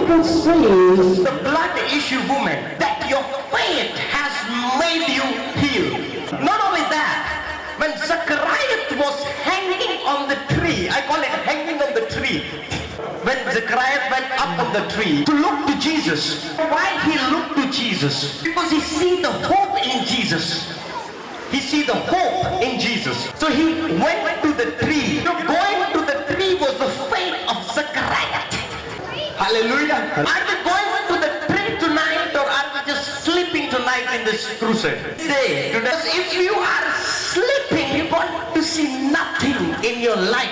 Bible says, the blood issue woman, that your faith has made you healed. Not only that, when Zacharias was hanging on the tree, I call it hanging on the tree. When Zacharias went up on the tree to look to Jesus, why he looked to Jesus? Because he see the hope in Jesus. He see the hope in Jesus. So he went to the tree. So going to the tree was the faith of Zacharias. Hallelujah. Are we going to the tree tonight, or are we just sleeping tonight in this crusade? Today. Because if you are sleeping, you're going to see nothing in your life.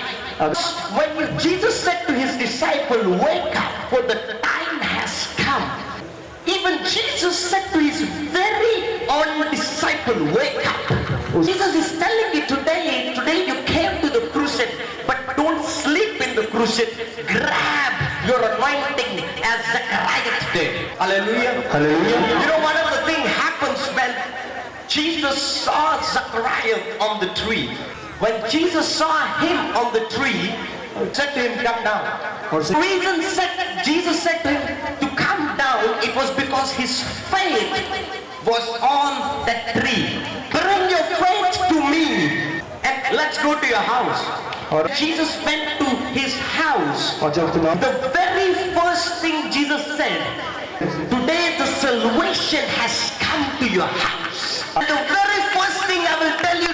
When Jesus said to his disciple, wake up, for the time has come. Even Jesus said to his very own disciple, wake up. Jesus is telling you today you came to the crusade, but don't sleep in the crusade. Grab your anointing as Zacharias did. Hallelujah. hallelujah. You know, one of the things happens when Jesus saw Zacharias on the tree. When Jesus saw him on the tree, he said to him, come down. The reason Jesus said to him to come down, it was because his faith was on that tree. Bring your faith to me and let's go to your house. Jesus went to his house. The very first thing Jesus said, today the salvation has come to your house. The very first thing I will tell you